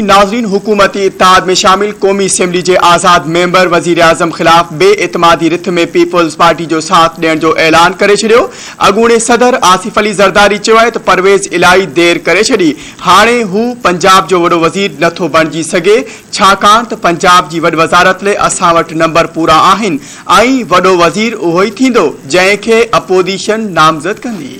नाजरीन, हुकूमती इत्तेहाद में शामिल कौमी असम्बली के आज़ाद मेंबर वज़ीर आज़म ख़िलाफ़ बेइतमादी रिथ में पीपल्स पार्टी जो साथ ॾियण जो ऐलान करे छॾियो। अॻूणे सदर आसिफ अली ज़रदारी चयो आहे त परवेज़ इलाही देर करे छॾी, हाणे हू पंजाब जो वॾो वज़ीर नथो बणिजी सघे, छाकाणि त पंजाब जी वॾी वज़ारत लाइ असां वटि नंबर पूरा आहिनि ऐं वॾो वज़ीर उहो ई थींदो जंहिंखे अपोज़िशन नामज़द कंदी।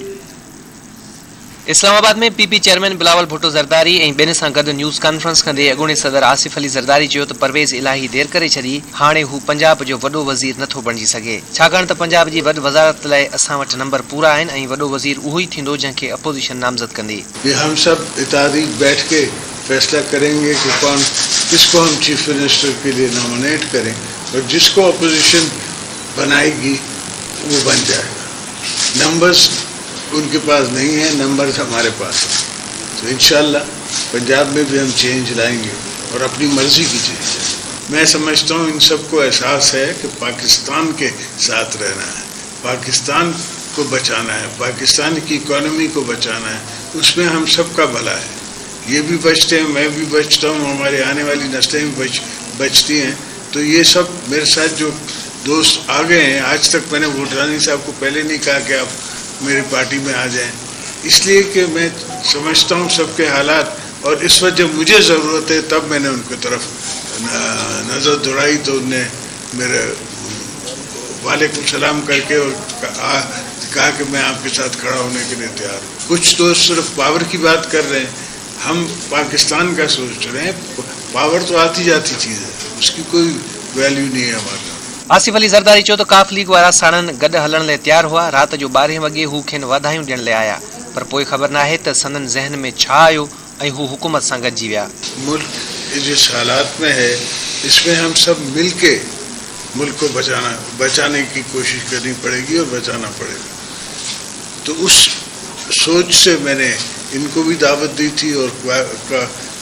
इस्लामाबाद में पीपी चेयरमैन बिलावल भुट्टो ज़रदारी ऐं ॿियनि सां गॾु न्यूज़ कॉन्फ्रेंस कंदे अॻूणे सदर आसिफ अली ज़रदारी चयो त परवेज़ इलाही देर करे छॾी, हाणे हू पंजाब जो वॾो वज़ीर नथो बणिजी सघे, छाकाणि त पंजाब जी वॾी वज़ारत लाइ असां वटि नंबर पूरा आहिनि ऐं वॾो वज़ीर उहो ई थींदो जंहिंखे अपोज़िशन नामज़द कंदी। हम सब इत्तेहादी बैठ के फैसला करेंगे कि कौन किसको हम चीफ मिनिस्टर के लिए नॉमिनेट करें और जिसको अपोजिशन बनाएगी वो बन जाएगा। नंबर्स उनके पास नहीं है, नंबर्स हमारे पास है, तो इंशाल्लाह पंजाब में भी हम चेंज लाएंगे और अपनी मर्जी की चेंज। मैं समझता हूँ इन सबको एहसास है कि पाकिस्तान के साथ रहना है, पाकिस्तान को बचाना है, पाकिस्तान की इकोनॉमी को बचाना है, उसमें हम सबका भला है। ये भी बचते हैं, मैं भी बचता हूँ, हमारे आने वाली नस्लें भी बचती हैं। तो ये सब मेरे साथ जो दोस्त आ गए हैं, आज तक मैंने वोटरानी साहब को पहले नहीं कहा कि आप मेरी पार्टी में आ जाएं, इसलिए कि मैं समझता हूँ सबके हालात, और इस वक्त जब मुझे ज़रूरत है तब मैंने उनकी तरफ नज़र दौड़ाई तो उनने मेरे वालेकुम सलाम करके और कहा कि मैं आपके साथ खड़ा होने के लिए तैयार हूँ। कुछ तो सिर्फ पावर की बात कर रहे हैं, हम पाकिस्तान का सोच रहे हैं। पावर तो आती जाती चीज़ है, उसकी कोई वैल्यू नहीं है हमारे। आसिफ अली ज़रदारी चयो त काफ लीग वारा साणनि गॾु हलण लाइ तयारु हुआ। राति जो 12 वॻे हू खेनि वाधायूं ॾियण लाइ आया, पर पोइ ख़बर न आहे त संदनि ज़हन में छा आयो ऐं हू हुकूमत सां गॾिजी विया। मुल्क जिस हालात में है, इसमें हम सब मिल के मुल्क को बचाने की कोशिश करनी पड़ेगी और बचाना पड़ेगा। तो उस सोच से मैंने इनको भी दावत दी थी और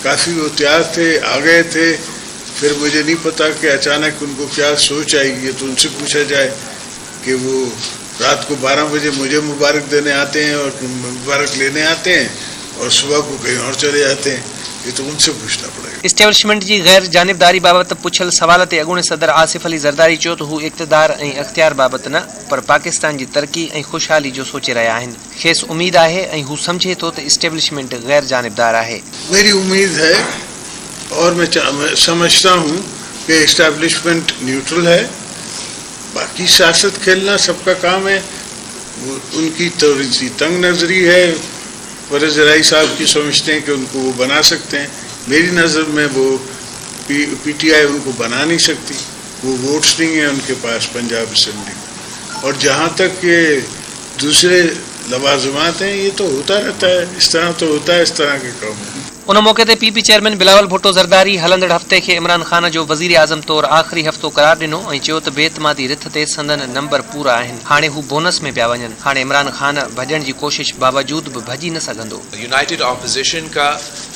काफ़ी वो तैयार थे, आ गए थे। फिर मुझे नहीं पता कि अचानक उनको क्या सोच आएगी, तो उनसे पूछा जाए कि वो रात को 12 बजे मुझे मुबारक देने आते हैं और मुबारक लेने आते हैं और सुबह को कहीं और चले जाते हैं, ये तो उनसे पूछना पड़ेगा। इस्टेब्लिशमेंट जी गैर जानिबदारी बाबत पुछल सवाल ते अॻूणे सदर आसिफ अली ज़रदारी चयो त हू इक़्तिदार ऐं अख्तियार बाबत न, पर पाकिस्तान जी तरक़ी ऐं ख़ुशहाली जो सोचे रहिया आहिनि। खेसि उम्मीद आहे ऐं हू सम्झे थो त इस्टेब्लिशमेंट गैर जानिबदार आहे। मेरी उम्मीद है और मैं समझता हूँ कि इस्टेब्लिशमेंट न्यूट्रल है, बाकी सियासत खेलना सबका काम है। उनकी थोड़ी सी तंग नज़री है, परवेज़ इलाही साहब की समझते हैं कि उनको वो बना सकते हैं। मेरी नज़र में वो पीटीआई उनको बना नहीं सकती, वो वोट्स नहीं है उनके पास पंजाब असम्बली में। और जहाँ तक ये दूसरे लवाजमात हैं, ये तो होता रहता है, इस तरह तो होता है, इस तरह के काम। उन मौके ते पीपी चेयरमैन बिलावल भुट्टो ज़रदारी हलंदड़ हफ़्ते खे इमरान ख़ान जो वज़ीर आज़म तौरु आख़िरी हफ़्तो करार ॾिनो ऐं चयो त बेइतमादी रिथ ते संदनि नंबर पूरा आहिनि, हाणे हू बोनस में पिया वञनि। हाणे इमरान ख़ान भॼण जी कोशिश बावजूद बि भॼी न सघंदो। यूनाइटेड ऑपोजिशन का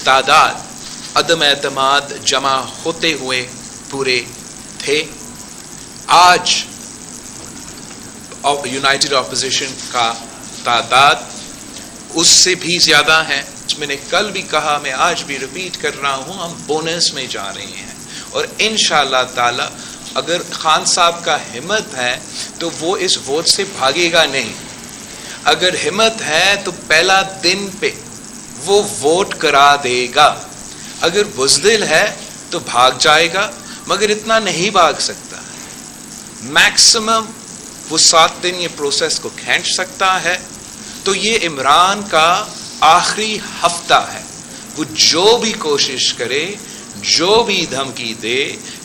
तादाद अदम एतमाद जमा होते हुए पूरे थे। आज यूनाइटेड ऑपोजिशन का तादाद उससे भी ज़्यादा है। मैंने कल भी कहा, मैं आज भी रिपीट कर रहा हूँ, हम बोनस में जा रहे हैं और इंशाअल्लाह ताला अगर खान साहब का हिम्मत है तो वो इस वोट से भागेगा नहीं। अगर हिम्मत है तो पहला दिन पे वो वोट करा देगा। अगर बुज़दिल है तो भाग जाएगा, मगर इतना नहीं भाग सकता। मैक्सिमम वो 7 दिन ये प्रोसेस को खींच सकता है। तो ये इमरान का आखिरी हफ्ता है, वो जो भी कोशिश करे, जो भी धमकी दे,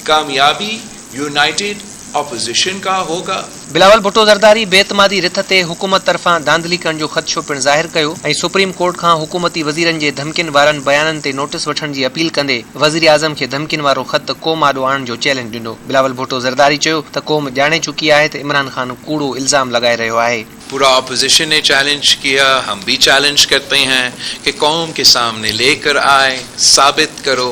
कामयाबी यूनाइटेड ऑपोजिशन का होगा। बिलावल भुट्टो ज़रदारी बेइतमादी रिथ ते हुकूमत तरफ़ां धांधली करण जो ख़दशो पिणु ज़ाहिर कयो ऐं सुप्रीम कोर्ट खां हुकूमती वज़ीरनि जे धमकियुनि वारनि बयाननि ते नोटिस वठण जी अपील कंदे वज़ीर आज़म खे धमकियुनि वारो ख़त क़ौम आॾो आणण जो चैलेंज ॾिनो। बिलावल भुट्टो ज़रदारी चयो त क़ौम ॼाणे चुकी आहे त इमरान ख़ान कूड़ो इल्ज़ाम लगाए रहियो आहे। पूरा ऑपोजिशन ने चैलेंज किया, हम भी चैलेंज करते हैं कि कौम के सामने लेकर आए, साबित करो।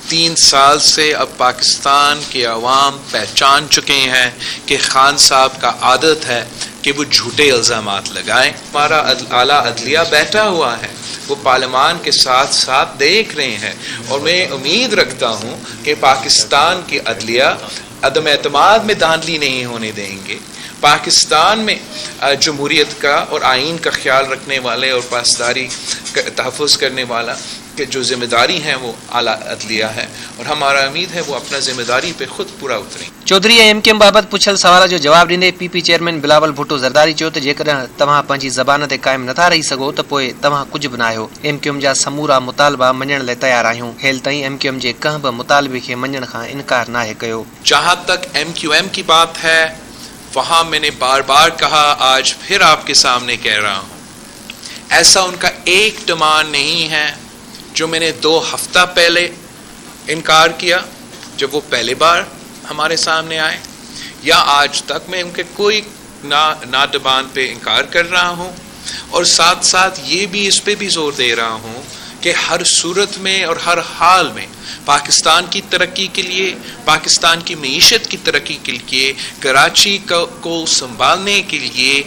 3 साल से अब पाकिस्तान के अवाम पहचान चुके हैं कि खान साहब का आदत है कि वो झूठे इल्ज़ामात लगाएं। हमारा आला अदलिया बैठा हुआ है, وہ پارلیمان کے ساتھ ساتھ دیکھ رہے ہیں، اور میں امید رکھتا ہوں کہ پاکستان کی عدلیہ عدم اعتماد میں دھاندلی نہیں ہونے دیں گے. پاکستان میں جمہوریت کا اور آئین کا خیال رکھنے والے اور پاسداری تحفظ کرنے والا کہ جو ذمہ داری ہیں وہ اعلیٰ عدلیہ ہے، اور ہمارا امید ہے وہ اپنا ذمہ داری پہ خود پورا اتریں. चौधरी MQM बाबति पुछल सवाल जो जवाब ॾींदे PP चेयरमैन बिलावल भुट्टो ज़रदारी चयो त जेकॾहिं तव्हां पंहिंजी ज़बान ते क़ाइमु नथा रही सघो त पोइ तव्हां कुझु बि न आहियो. MQM जा समूरा मुतालबा मञण लाइ तयारु आहियूं. हेल ताईं MQM जे कंहिं बि मुतालबे खे मञण खां इनकार नाहे कयो. जहाँ तक MQM की बात है, वहाँ मैंने बार बार कहा, आज फिर आपके सामने कह रहा हूँ, ऐसा उनका एक डिमांड नहीं है जो मैंने 2 हफ्ता पहले इनकार किया जब वो पहली बार हमारे सामने आए, या आज तक मैं उनके कोई ना डिमांड पे इनकार कर रहा हूँ. और साथ साथ ये भी इस पे भी जोर दे रहा हूँ कि हर सूरत में और हर हाल में पाकिस्तान की तरक्की के लिए, पाकिस्तान की मईशत की तरक्की के लिए, कराची को संभालने के लिए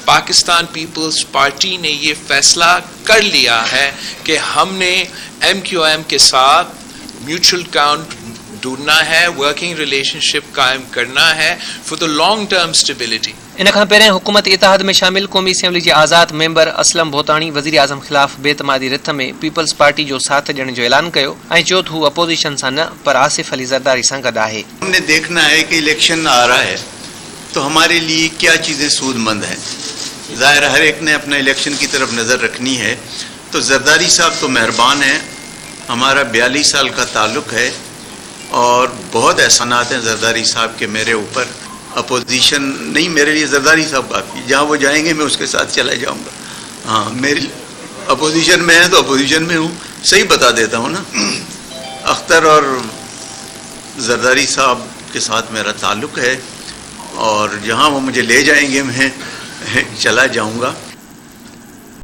पाकिस्तान पीपल्स पार्टी ने ये फैसला कर लिया है कि हमने MQM के साथ म्यूचुअल काउंट ढूंढना है, वर्किंग रिलेशनशिप कायम करना है for the long term stability. इन खां पहिरियों हुकूमत इतिहाद में शामिल क़ौमी असेंबली जे आज़ाद मेंबर असलम भोताणी वज़ीर आज़म ख़िलाफ़ बेतमादी रिथ में पीपल्स पार्टी जो साथ ॾियण जो ऐलान कयो ऐं चयो त हू अपोजिशन सां न पर आसिफ अली ज़रदारी सां गॾु आहे. हमने देखना है कि इलेक्शन आ रहा है तो हमारे लिए क्या चीज़ें सूदमंद हैं. ज़ाहिर हर एक ने अपना इलेक्शन की तरफ नज़र रखनी है. तो ज़रदारी साहब तो मेहरबान हैं, हमारा 42 साल का ताल्लुक़ है और बहुत एहसानात हैं ज़रदारी साहब के मेरे ऊपर. अपोजिशन नहीं, मेरे लिए ज़रदारी साहब काफ़ी, जहाँ वो जाएंगे मैं उसके साथ चला जाऊँगा. हाँ, मेरी अपोजिशन में है तो अपोजिशन में हूँ, सही बता देता हूँ ना. अख्तर और ज़रदारी साहब के साथ मेरा ताल्लुक़ है और जहाँ वो मुझे ले जाएंगे मैं चला जाऊँगा.